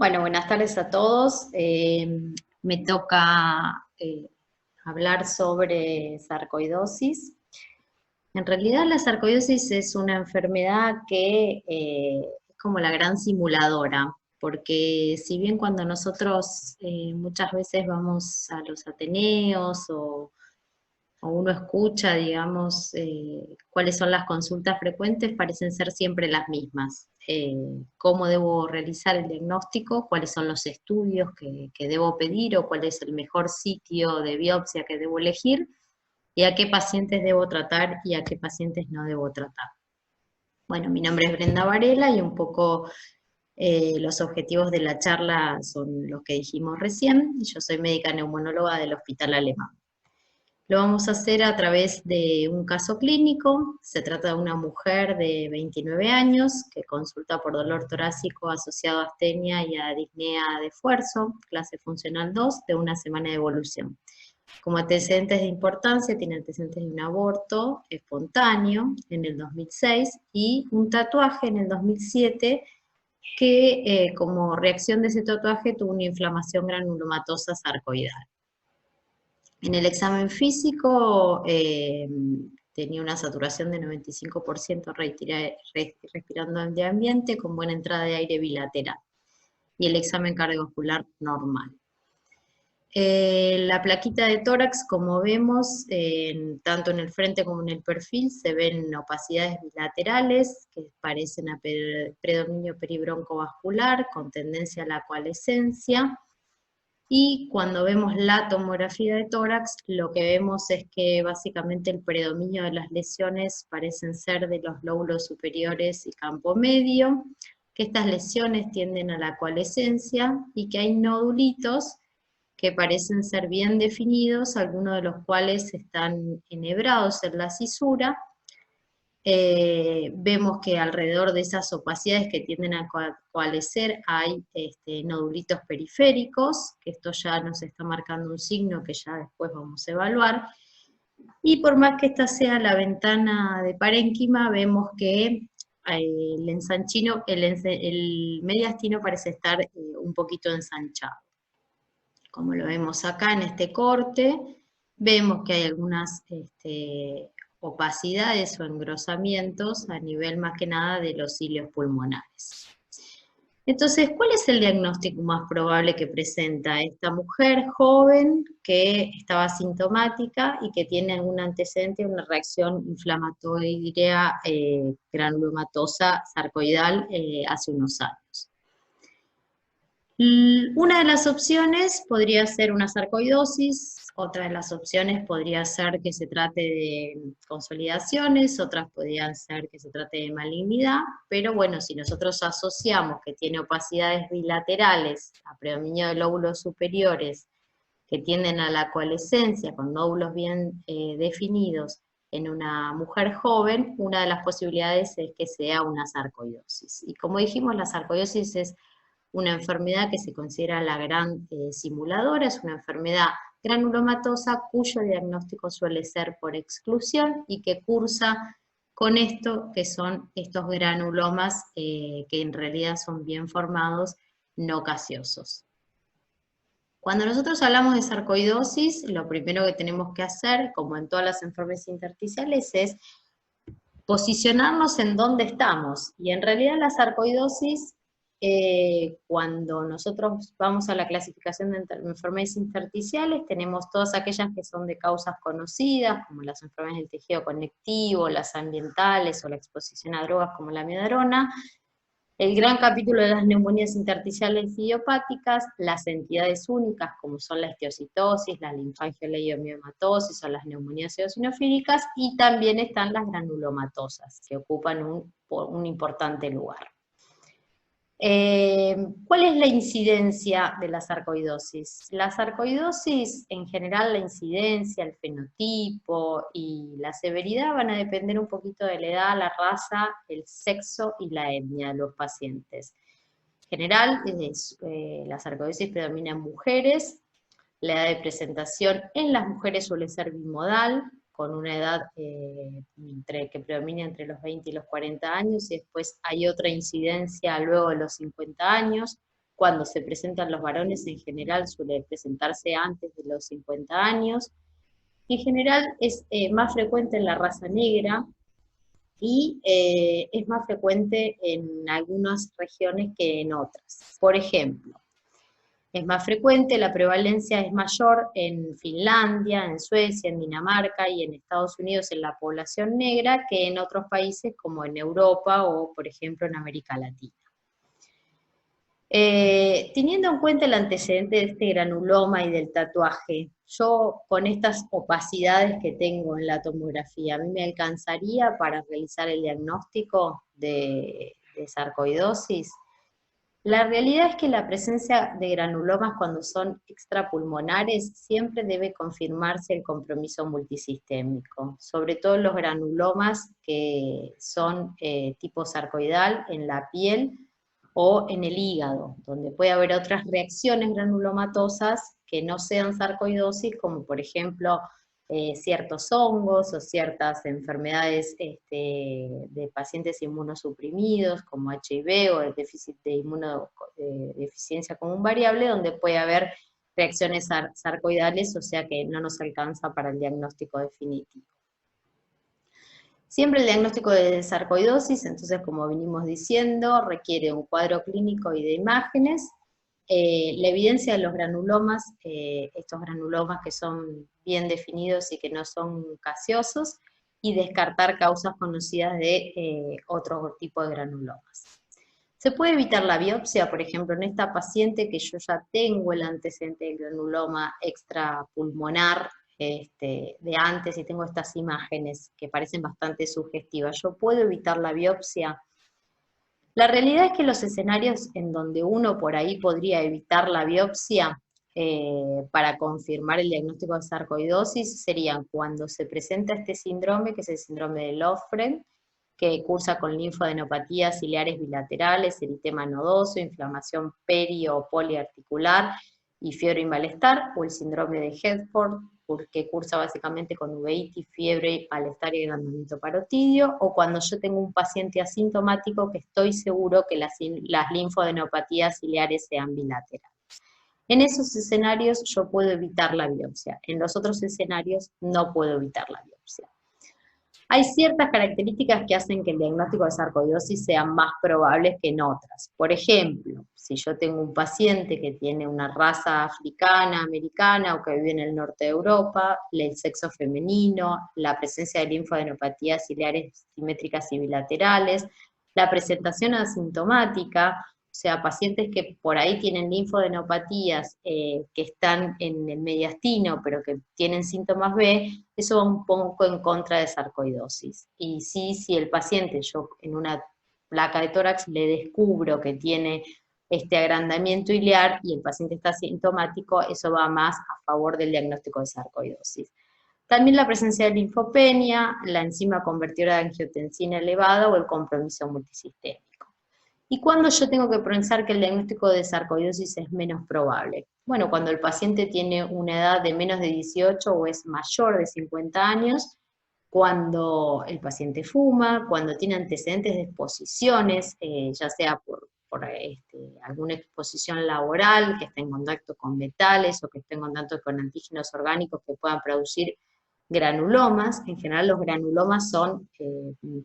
Bueno, buenas tardes a todos. Me toca hablar sobre sarcoidosis. En realidad la sarcoidosis es una enfermedad que es como la gran simuladora, porque si bien cuando nosotros muchas veces vamos a los ateneos o uno escucha, digamos, cuáles son las consultas frecuentes, parecen ser siempre las mismas. Cómo debo realizar el diagnóstico, cuáles son los estudios que debo pedir o cuál es el mejor sitio de biopsia que debo elegir y a qué pacientes debo tratar y a qué pacientes no debo tratar. Bueno, mi nombre es Brenda Varela y un poco los objetivos de la charla son los que dijimos recién. Yo soy médica neumonóloga del Hospital Alemán. Lo vamos a hacer a través de un caso clínico. Se trata de una mujer de 29 años que consulta por dolor torácico asociado a astenia y a disnea de esfuerzo, clase funcional 2, de una semana de evolución. Como antecedentes de importancia, tiene antecedentes de un aborto espontáneo en el 2006 y un tatuaje en el 2007 que como reacción de ese tatuaje tuvo una inflamación granulomatosa sarcoidal. En el examen físico tenía una saturación de 95% respirando en ambiente con buena entrada de aire bilateral y el examen cardiovascular normal. La plaquita de tórax, como vemos, tanto en el frente como en el perfil, se ven opacidades bilaterales que parecen a predominio peribroncovascular con tendencia a la coalescencia. Y cuando vemos la tomografía de tórax, lo que vemos es que básicamente el predominio de las lesiones parecen ser de los lóbulos superiores y campo medio, que estas lesiones tienden a la coalescencia y que hay nodulitos que parecen ser bien definidos, algunos de los cuales están enhebrados en la cisura. Vemos que alrededor de esas opacidades que tienden a coalescer hay nodulitos periféricos, que esto ya nos está marcando un signo que ya después vamos a evaluar. Y por más que esta sea la ventana de parénquima, vemos que el ensanchino, el mediastino parece estar un poquito ensanchado. Como lo vemos acá en este corte, vemos que hay algunas opacidades o engrosamientos a nivel más que nada de los cilios pulmonares. Entonces, ¿cuál es el diagnóstico más probable que presenta esta mujer joven que estaba asintomática y que tiene algún antecedente, una reacción inflamatoria granulomatosa sarcoidal hace unos años? Una de las opciones podría ser una sarcoidosis, otra de las opciones podría ser que se trate de consolidaciones, otras podrían ser que se trate de malignidad, pero bueno, si nosotros asociamos que tiene opacidades bilaterales a predominio de lóbulos superiores que tienden a la coalescencia con nódulos bien definidos en una mujer joven, una de las posibilidades es que sea una sarcoidosis. Y como dijimos, la sarcoidosis es una enfermedad que se considera la gran simuladora, es una enfermedad granulomatosa cuyo diagnóstico suele ser por exclusión y que cursa con esto que son estos granulomas que en realidad son bien formados, no caseosos. Cuando nosotros hablamos de sarcoidosis, lo primero que tenemos que hacer, como en todas las enfermedades intersticiales, es posicionarnos en dónde estamos. Y en realidad la sarcoidosis, cuando nosotros vamos a la clasificación de enfermedades intersticiales, tenemos todas aquellas que son de causas conocidas, como las enfermedades del tejido conectivo, las ambientales o la exposición a drogas como la amiodarona, el gran capítulo de las neumonías intersticiales idiopáticas, las entidades únicas como son la esteocitosis, la linfangioleiomyomatosis o las neumonías eosinofílicas, y también están las granulomatosas, que ocupan un importante lugar. ¿Cuál es la incidencia de la sarcoidosis? La sarcoidosis, en general, la incidencia, el fenotipo y la severidad van a depender un poquito de la edad, la raza, el sexo y la etnia de los pacientes. En general, la sarcoidosis predomina en mujeres, la edad de presentación en las mujeres suele ser bimodal, con una edad que predomina entre los 20 y los 40 años, y después hay otra incidencia luego de los 50 años, Cuando se presentan los varones, en general suele presentarse antes de los 50 años. En general es más frecuente en la raza negra y es más frecuente en algunas regiones que en otras. Por ejemplo, es más frecuente, la prevalencia es mayor en Finlandia, en Suecia, en Dinamarca y en Estados Unidos en la población negra que en otros países como en Europa o, por ejemplo, en América Latina. Teniendo en cuenta el antecedente de este granuloma y del tatuaje, yo con estas opacidades que tengo en la tomografía, ¿a mí me alcanzaría para realizar el diagnóstico de sarcoidosis? La realidad es que la presencia de granulomas cuando son extrapulmonares siempre debe confirmarse el compromiso multisistémico, sobre todo los granulomas que son tipo sarcoidal en la piel o en el hígado, donde puede haber otras reacciones granulomatosas que no sean sarcoidosis, como por ejemplo ciertos hongos o ciertas enfermedades de pacientes inmunosuprimidos, como HIV o el déficit de inmunodeficiencia común variable, donde puede haber reacciones sarcoidales, o sea que no nos alcanza para el diagnóstico definitivo. Siempre el diagnóstico de sarcoidosis, entonces como venimos diciendo, requiere un cuadro clínico y de imágenes. La evidencia de los granulomas, estos granulomas que son bien definidos y que no son gaseosos, y descartar causas conocidas de otro tipo de granulomas. ¿Se puede evitar la biopsia? Por ejemplo, en esta paciente que yo ya tengo el antecedente del granuloma extrapulmonar de antes y tengo estas imágenes que parecen bastante sugestivas, ¿yo puedo evitar la biopsia? La realidad es que los escenarios en donde uno por ahí podría evitar la biopsia para confirmar el diagnóstico de sarcoidosis serían cuando se presenta este síndrome, que es el síndrome de Lofgren, que cursa con linfadenopatías ciliares bilaterales, eritema nodoso, inflamación peri o poliarticular y fiebre y malestar, o el síndrome de Hedford, que cursa básicamente con uveitis, fiebre, malestar y agrandamiento parotidio, o cuando yo tengo un paciente asintomático que estoy seguro que las linfadenopatías ciliares sean bilaterales. En esos escenarios yo puedo evitar la biopsia, en los otros escenarios no puedo evitar la biopsia. Hay ciertas características que hacen que el diagnóstico de sarcoidosis sea más probable que en otras. Por ejemplo, si yo tengo un paciente que tiene una raza africana, americana o que vive en el norte de Europa, el sexo femenino, la presencia de linfadenopatías ciliares simétricas y bilaterales, la presentación asintomática, o sea, pacientes que por ahí tienen linfadenopatías que están en el mediastino, pero que tienen síntomas B, eso va un poco en contra de sarcoidosis. Y sí, si el paciente, yo en una placa de tórax le descubro que tiene este agrandamiento ilear y el paciente está asintomático, eso va más a favor del diagnóstico de sarcoidosis. También la presencia de linfopenia, la enzima convertidora de angiotensina elevada o el compromiso multisistémico. ¿Y cuándo yo tengo que pensar que el diagnóstico de sarcoidosis es menos probable? Bueno, cuando el paciente tiene una edad de menos de 18 o es mayor de 50 años, cuando el paciente fuma, cuando tiene antecedentes de exposiciones, ya sea por alguna exposición laboral, que esté en contacto con metales o que esté en contacto con antígenos orgánicos que puedan producir granulomas. En general los granulomas son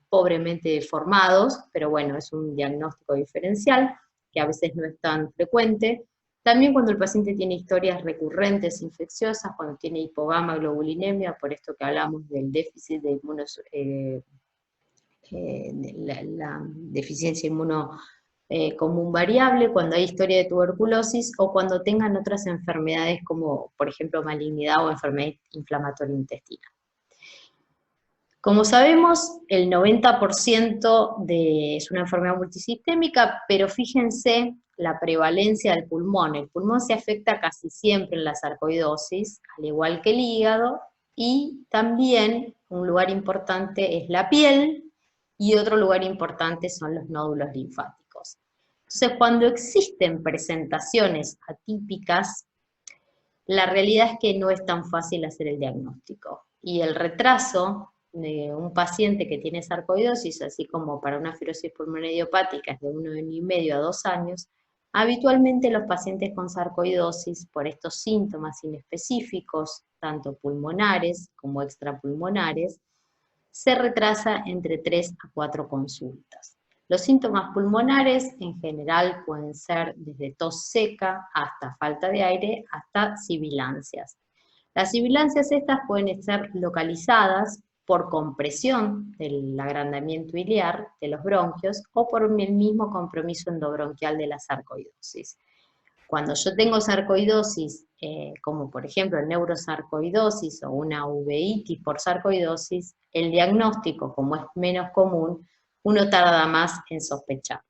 pobremente deformados, pero bueno, es un diagnóstico diferencial que a veces no es tan frecuente. También cuando el paciente tiene historias recurrentes infecciosas, cuando tiene hipogamaglobulinemia, por esto que hablamos del déficit de la deficiencia inmuno común variable, cuando hay historia de tuberculosis o cuando tengan otras enfermedades como, por ejemplo, malignidad o enfermedad inflamatoria intestinal. Como sabemos, el 90% es una enfermedad multisistémica, pero fíjense la prevalencia del pulmón. El pulmón se afecta casi siempre en la sarcoidosis, al igual que el hígado, y también un lugar importante es la piel, y otro lugar importante son los nódulos linfáticos. Entonces, cuando existen presentaciones atípicas, la realidad es que no es tan fácil hacer el diagnóstico. Y el retraso de un paciente que tiene sarcoidosis, así como para una fibrosis pulmonar idiopática, es de 1 año y medio a 2 años, Habitualmente los pacientes con sarcoidosis, por estos síntomas inespecíficos, tanto pulmonares como extrapulmonares, se retrasa entre 3 a 4 consultas. Los síntomas pulmonares en general pueden ser desde tos seca hasta falta de aire, hasta sibilancias. Las sibilancias estas pueden ser localizadas por compresión del agrandamiento iliar de los bronquios o por el mismo compromiso endobronquial de la sarcoidosis. Cuando yo tengo sarcoidosis, como por ejemplo neurosarcoidosis o una uveitis por sarcoidosis, el diagnóstico, como es menos común, uno tarda más en sospechar.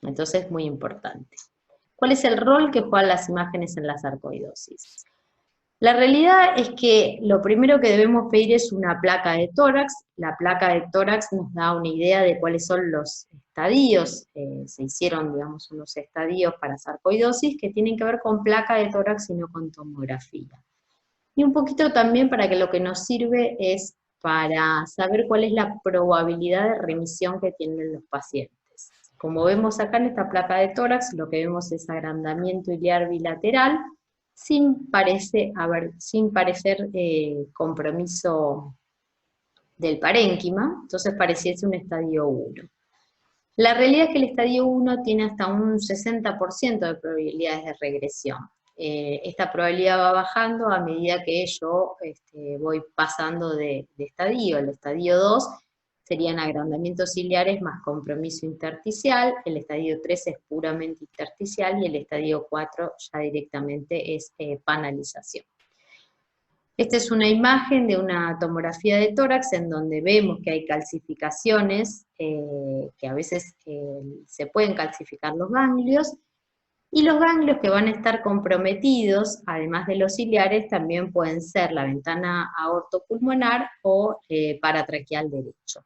Entonces es muy importante. ¿Cuál es el rol que juegan las imágenes en la sarcoidosis? La realidad es que lo primero que debemos pedir es una placa de tórax. La placa de tórax nos da una idea de cuáles son los estadios. Se hicieron, digamos, unos estadios para sarcoidosis que tienen que ver con placa de tórax y no con tomografía. Y un poquito también para que lo que nos sirve es para saber cuál es la probabilidad de remisión que tienen los pacientes. Como vemos acá en esta placa de tórax, lo que vemos es agrandamiento iliar bilateral, sin parecer compromiso del parénquima, entonces pareciese un estadio 1. La realidad es que el estadio 1 tiene hasta un 60% de probabilidades de regresión. Esta probabilidad va bajando a medida que yo voy pasando de estadio. El estadio 2 serían agrandamientos ciliares más compromiso intersticial, el estadio 3 es puramente intersticial y el estadio 4 ya directamente es panalización. Esta es una imagen de una tomografía de tórax en donde vemos que hay calcificaciones, que a veces se pueden calcificar los ganglios, y los ganglios que van a estar comprometidos, además de los ciliares, también pueden ser la ventana aortopulmonar o paratraqueal derecho.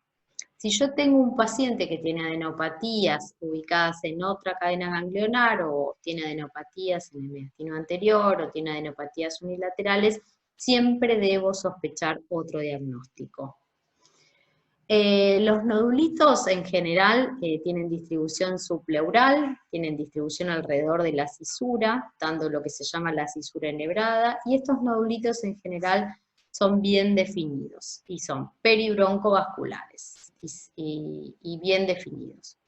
Si yo tengo un paciente que tiene adenopatías ubicadas en otra cadena ganglionar, o tiene adenopatías en el mediastino anterior, o tiene adenopatías unilaterales, siempre debo sospechar otro diagnóstico. Los nodulitos en general tienen distribución subpleural, tienen distribución alrededor de la cisura, dando lo que se llama la cisura enhebrada, y estos nodulitos en general son bien definidos, y son peribroncovasculares, y bien definidos.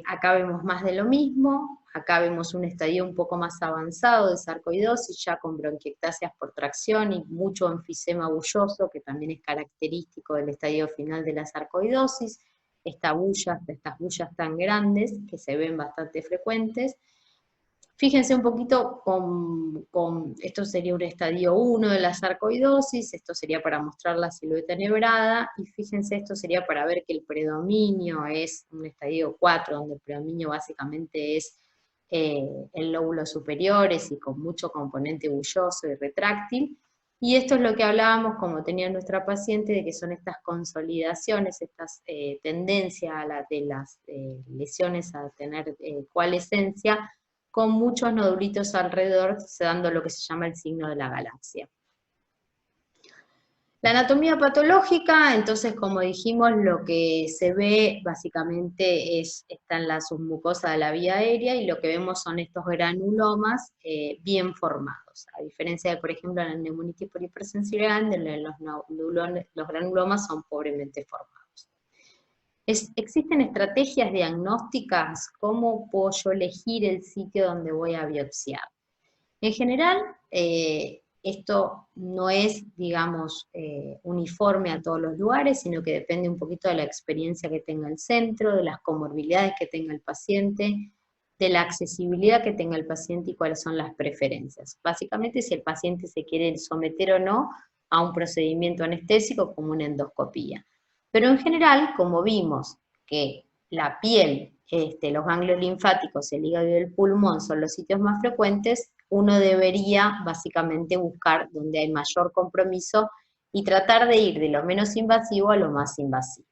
Acá vemos más de lo mismo, acá vemos un estadio un poco más avanzado de sarcoidosis, ya con bronquiectasias por tracción y mucho enfisema bulloso, que también es característico del estadio final de la sarcoidosis, estas bullas tan grandes, que se ven bastante frecuentes. Fíjense un poquito esto sería un estadio 1 de la sarcoidosis, esto sería para mostrar la silueta enhebrada, y fíjense, esto sería para ver que el predominio es un estadio 4, donde el predominio básicamente es el lóbulo superior, y con mucho componente bulloso y retráctil, y esto es lo que hablábamos, como tenía nuestra paciente, de que son estas consolidaciones, estas tendencias de las lesiones a tener coalescencia, con muchos nodulitos alrededor, dando lo que se llama el signo de la galaxia. La anatomía patológica, entonces, como dijimos, lo que se ve básicamente está en la submucosa de la vía aérea, y lo que vemos son estos granulomas bien formados. A diferencia de, por ejemplo, la neumonitis por hipersensibilidad, donde los granulomas son pobremente formados. Existen estrategias diagnósticas. ¿Cómo puedo yo elegir el sitio donde voy a biopsiar? En general, esto no es, digamos, uniforme a todos los lugares, sino que depende un poquito de la experiencia que tenga el centro, de las comorbilidades que tenga el paciente, de la accesibilidad que tenga el paciente y cuáles son las preferencias. Básicamente, si el paciente se quiere someter o no a un procedimiento anestésico como una endoscopía. Pero en general, como vimos que la piel, los ganglios linfáticos, el hígado y el pulmón son los sitios más frecuentes, uno debería básicamente buscar donde hay mayor compromiso y tratar de ir de lo menos invasivo a lo más invasivo.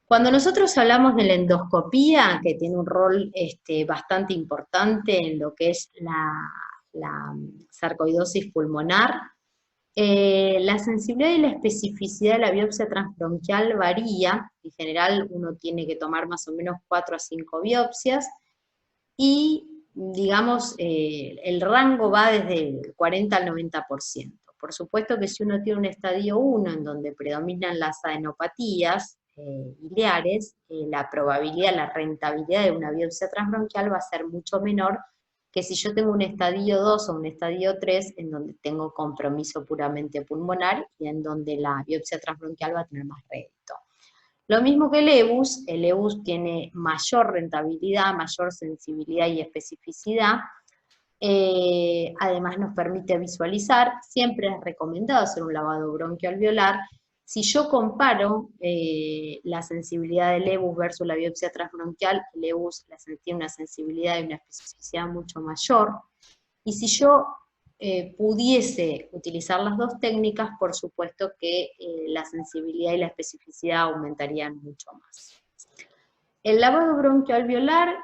Cuando nosotros hablamos de la endoscopía, que tiene un rol bastante importante en lo que es la sarcoidosis pulmonar, la sensibilidad y la especificidad de la biopsia transbronquial varía. En general uno tiene que tomar más o menos 4 a 5 biopsias, y, digamos, el rango va desde el 40 al 90%. Por supuesto que si uno tiene un estadio 1 en donde predominan las adenopatías biliares, la probabilidad, la rentabilidad de una biopsia transbronquial va a ser mucho menor que si yo tengo un estadio 2 o un estadio 3 en donde tengo compromiso puramente pulmonar y en donde la biopsia transbronquial va a tener más rédito. Lo mismo que el EBUS tiene mayor rentabilidad, mayor sensibilidad y especificidad. Además nos permite visualizar, siempre es recomendado hacer un lavado bronquialveolar. Si yo comparo la sensibilidad del EBUS versus la biopsia transbronquial, el EBUS tiene una sensibilidad y una especificidad mucho mayor. Y si yo pudiese utilizar las dos técnicas, por supuesto que la sensibilidad y la especificidad aumentarían mucho más. El lavado bronquialveolar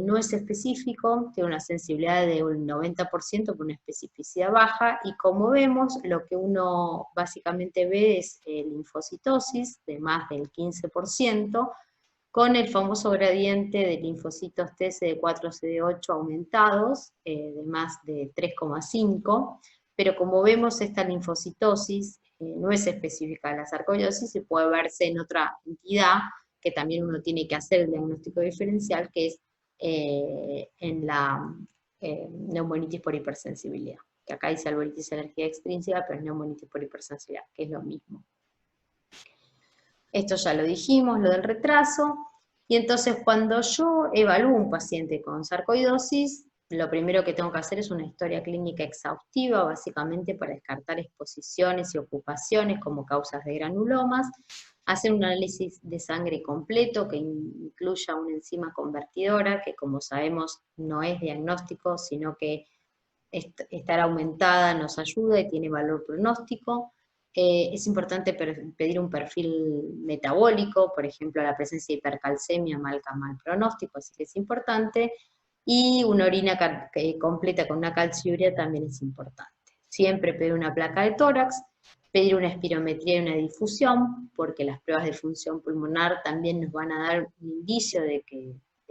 no es específico, tiene una sensibilidad de un 90% con una especificidad baja, y como vemos, lo que uno básicamente ve es linfocitosis de más del 15%, con el famoso gradiente de linfocitos T CD4 CD8 aumentados, de más de 3,5, pero como vemos esta linfocitosis no es específica de la sarcoidosis y puede verse en otra entidad que también uno tiene que hacer el diagnóstico diferencial, que es en la neumonitis por hipersensibilidad, que acá dice alboritis alergia extrínseca, pero es neumonitis por hipersensibilidad, que es lo mismo. Esto ya lo dijimos, lo del retraso, y entonces cuando yo evalúo un paciente con sarcoidosis, lo primero que tengo que hacer es una historia clínica exhaustiva, básicamente para descartar exposiciones y ocupaciones como causas de granulomas, hacer un análisis de sangre completo que incluya una enzima convertidora, que como sabemos no es diagnóstico, sino que estar aumentada nos ayuda y tiene valor pronóstico. Es importante pedir un perfil metabólico, por ejemplo, la presencia de hipercalcemia marca mal pronóstico, así que es importante, y una orina completa con una calciuria también es importante. Siempre pedir una placa de tórax, pedir una espirometría y una difusión, porque las pruebas de función pulmonar también nos van a dar un indicio de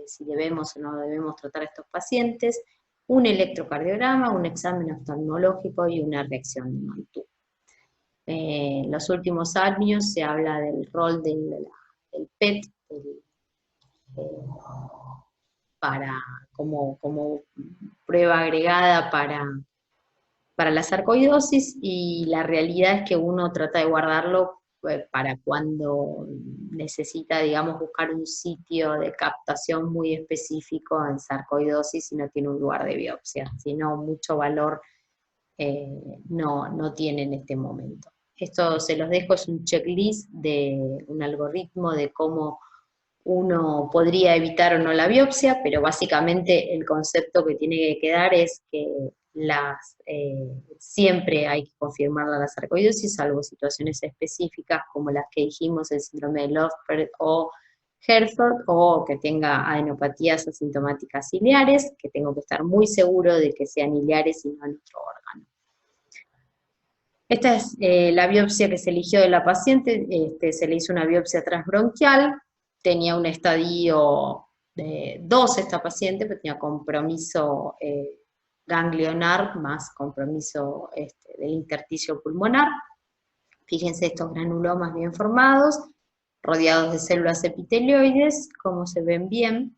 si debemos o no debemos tratar a estos pacientes, un electrocardiograma, un examen oftalmológico y una reacción de Mantoux. En los últimos años se habla del rol del PET como prueba agregada para la sarcoidosis, y la realidad es que uno trata de guardarlo para cuando necesita, digamos, buscar un sitio de captación muy específico en sarcoidosis y no tiene un lugar de biopsia, sino mucho valor no tiene en este momento. Esto se los dejo, es un checklist de un algoritmo de cómo uno podría evitar o no la biopsia, pero básicamente el concepto que tiene que quedar es que siempre hay que confirmar la sarcoidosis, salvo situaciones específicas como las que dijimos, el síndrome de Lofgren o Herford, o que tenga adenopatías asintomáticas ciliares, que tengo que estar muy seguro de que sean iliares y no en otro órgano. Esta es la biopsia que se eligió de la paciente, se le hizo una biopsia transbronquial, tenía un estadio 2 esta paciente, pero tenía compromiso ganglionar más compromiso del intersticio pulmonar. Fíjense estos granulomas bien formados, rodeados de células epitelioides, como se ven bien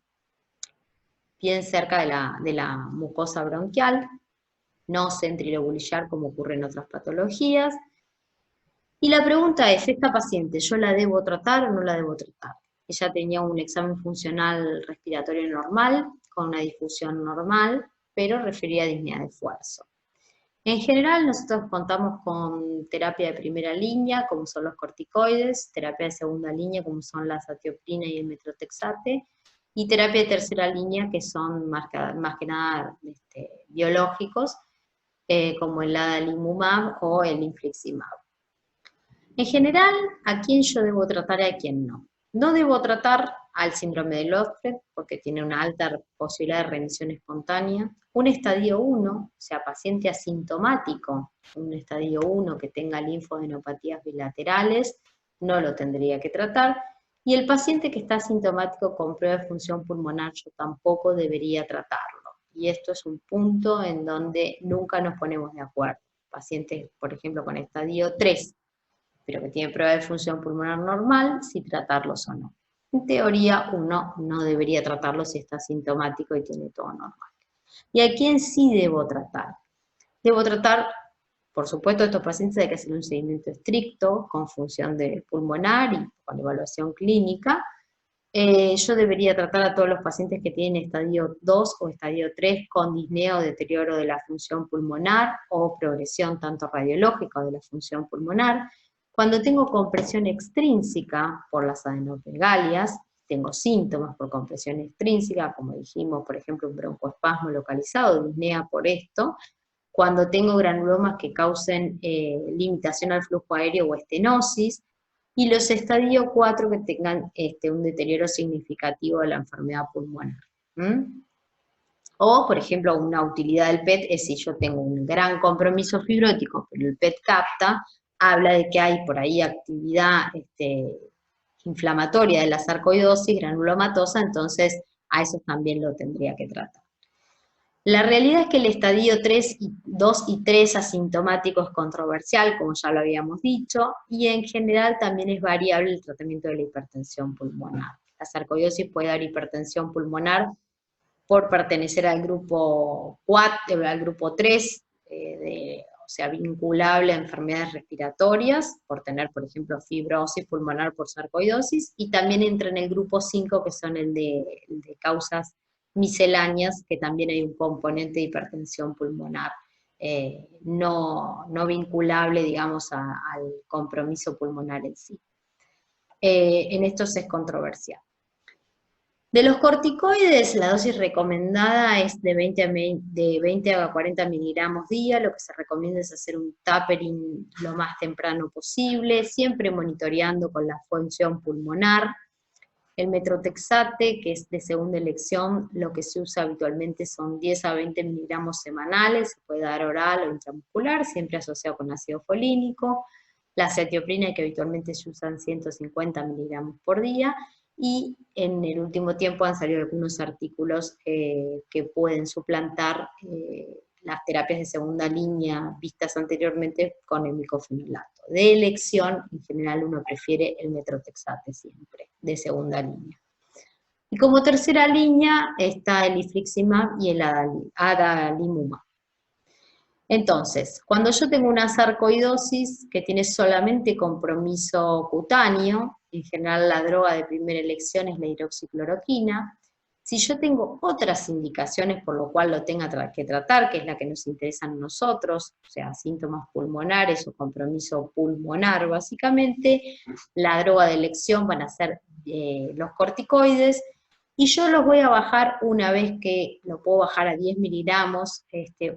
cerca de la mucosa bronquial, no centrilobulillar como ocurre en otras patologías. Y la pregunta es, ¿esta paciente yo la debo tratar o no la debo tratar? Ella tenía un examen funcional respiratorio normal, con una difusión normal, pero refería a disnea de esfuerzo. En general, nosotros contamos con terapia de primera línea, como son los corticoides, terapia de segunda línea, como son la azatioprina y el metrotexate, y terapia de tercera línea, que son más que nada biológicos, como el adalimumab o el infliximab. En general, ¿a quién yo debo tratar y a quién no? No debo tratar al síndrome de Lofgren, porque tiene una alta posibilidad de remisión espontánea. Un estadio 1, o sea, paciente asintomático, un estadio 1 que tenga linfodenopatías bilaterales, no lo tendría que tratar. Y el paciente que está asintomático con prueba de función pulmonar, yo tampoco debería tratarlo. Y esto es un punto en donde nunca nos ponemos de acuerdo. Pacientes, por ejemplo, con estadio 3, pero que tienen prueba de función pulmonar normal, si tratarlos o no. En teoría, uno no debería tratarlo si está asintomático y tiene todo normal. ¿Y a quién sí debo tratar? Debo tratar, por supuesto, a estos pacientes hay que hacer un seguimiento estricto con función de pulmonar y con evaluación clínica. Yo debería tratar a todos los pacientes que tienen estadio 2 o estadio 3 con disnea o deterioro de la función pulmonar o progresión tanto radiológica de la función pulmonar. Cuando tengo compresión extrínseca por las adenoregalias, tengo síntomas por compresión extrínseca, como dijimos, por ejemplo, un broncoespasmo localizado, disnea por esto. Cuando tengo granulomas que causen limitación al flujo aéreo o estenosis, y los estadio 4 que tengan un deterioro significativo de la enfermedad pulmonar. O, por ejemplo, una utilidad del PET es si yo tengo un gran compromiso fibrótico, pero el PET capta, habla de que hay por ahí actividad inflamatoria de la sarcoidosis granulomatosa, entonces a eso también lo tendría que tratar. La realidad es que el estadio 2 y 3 asintomático es controversial, como ya lo habíamos dicho, y en general también es variable el tratamiento de la hipertensión pulmonar. La sarcoidosis puede dar hipertensión pulmonar por pertenecer al grupo 4, al grupo 3, o sea, vinculable a enfermedades respiratorias, por tener, por ejemplo, fibrosis pulmonar por sarcoidosis, y también entra en el grupo 5, que son el de causas misceláneas, que también hay un componente de hipertensión pulmonar, no vinculable, digamos, al compromiso pulmonar en sí. En estos es controversial. De los corticoides, la dosis recomendada es de 20 a 40 miligramos día. Lo que se recomienda es hacer un tapering lo más temprano posible, siempre monitoreando con la función pulmonar. El metrotexate, que es de segunda elección, lo que se usa habitualmente son 10 a 20 miligramos semanales, se puede dar oral o intramuscular, siempre asociado con ácido folínico. La acetioprina, que habitualmente se usan 150 miligramos por día, y en el último tiempo han salido algunos artículos que pueden suplantar las terapias de segunda línea vistas anteriormente con el micofenolato. De elección, en general uno prefiere el metrotexate siempre, de segunda línea. Y como tercera línea está el infliximab y el adalimumab. Entonces, cuando yo tengo una sarcoidosis que tiene solamente compromiso cutáneo, en general la droga de primera elección es la hidroxicloroquina. Si yo tengo otras indicaciones por lo cual lo tenga que tratar, que es la que nos interesa a nosotros, o sea, síntomas pulmonares o compromiso pulmonar básicamente, la droga de elección van a ser los corticoides, y yo los voy a bajar una vez que, lo puedo bajar a 10 miligramos,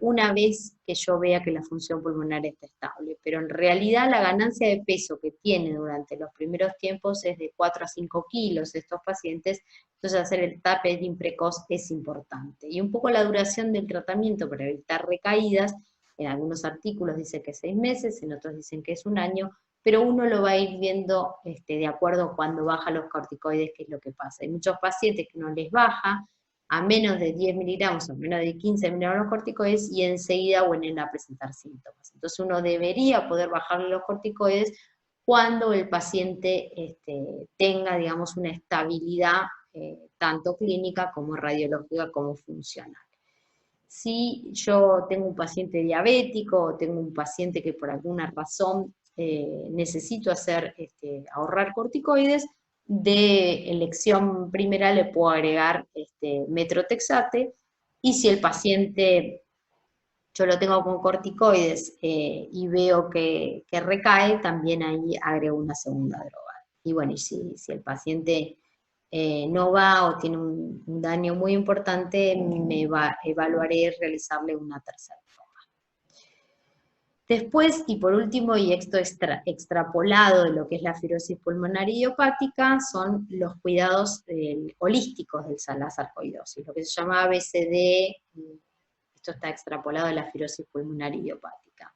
una vez que yo vea que la función pulmonar está estable. Pero en realidad la ganancia de peso que tienen durante los primeros tiempos es de 4 a 5 kilos estos pacientes, entonces hacer el tapering precoz es importante. Y un poco la duración del tratamiento para evitar recaídas, en algunos artículos dice que 6 meses, en otros dicen que es un año, pero uno lo va a ir viendo de acuerdo a cuando baja los corticoides, qué es lo que pasa. Hay muchos pacientes que no les baja a menos de 10 miligramos o menos de 15 miligramos los corticoides y enseguida vuelven a presentar síntomas. Entonces uno debería poder bajarle los corticoides cuando el paciente tenga, digamos, una estabilidad tanto clínica como radiológica como funcional. Si yo tengo un paciente diabético o tengo un paciente que por alguna razón necesito ahorrar corticoides, de elección primera le puedo agregar metrotexate, y si el paciente yo lo tengo con corticoides y veo que recae, también ahí agrego una segunda droga. Y bueno, y si el paciente no va o tiene un daño muy importante, evaluaré realizarle una tercera droga. Después, y por último, y esto extrapolado de lo que es la fibrosis pulmonar idiopática, son los cuidados holísticos de la sarcoidosis, lo que se llama ABCD. Esto está extrapolado de la fibrosis pulmonar idiopática.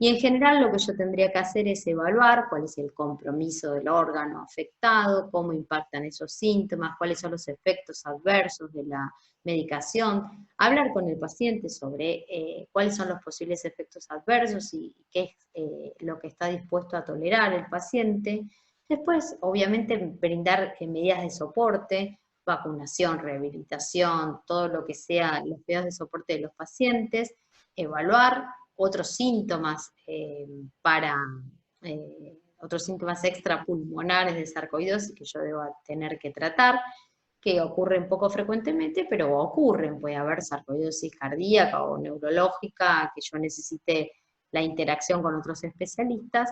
Y en general lo que yo tendría que hacer es evaluar cuál es el compromiso del órgano afectado, cómo impactan esos síntomas, cuáles son los efectos adversos de la medicación, hablar con el paciente sobre cuáles son los posibles efectos adversos y qué es lo que está dispuesto a tolerar el paciente. Después, obviamente, brindar medidas de soporte, vacunación, rehabilitación, todo lo que sea los medidas de soporte de los pacientes, evaluar otros síntomas otros síntomas extrapulmonares de sarcoidosis que yo deba tener que tratar, que ocurren poco frecuentemente, pero ocurren. Puede haber sarcoidosis cardíaca o neurológica, que yo necesite la interacción con otros especialistas.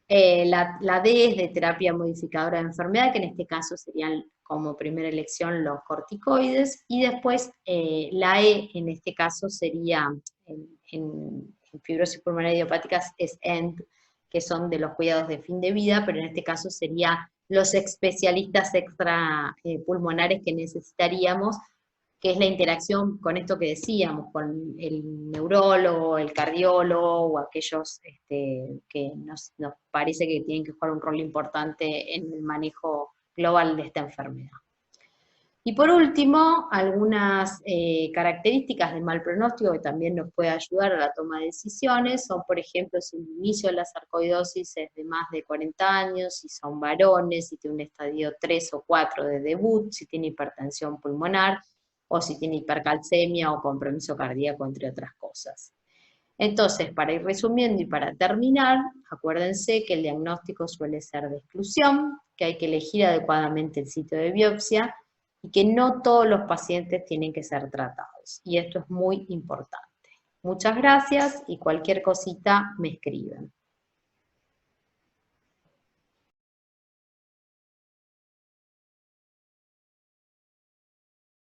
La D es de terapia modificadora de enfermedad, que en este caso serían como primera elección los corticoides, y después la E en este caso sería, en fibrosis pulmonar idiopática es END, que son de los cuidados de fin de vida, pero en este caso sería los especialistas extra pulmonares que necesitaríamos, que es la interacción con esto que decíamos, con el neurólogo, el cardiólogo, o aquellos que nos parece que tienen que jugar un rol importante en el manejo global de esta enfermedad. Y por último, algunas características del mal pronóstico que también nos puede ayudar a la toma de decisiones son, por ejemplo, si el inicio de la sarcoidosis es de más de 40 años, si son varones, si tiene un estadio 3 o 4 de debut, si tiene hipertensión pulmonar, o si tiene hipercalcemia o compromiso cardíaco, entre otras cosas. Entonces, para ir resumiendo y para terminar, acuérdense que el diagnóstico suele ser de exclusión, que hay que elegir adecuadamente el sitio de biopsia y que no todos los pacientes tienen que ser tratados. Y esto es muy importante. Muchas gracias y cualquier cosita me escriben.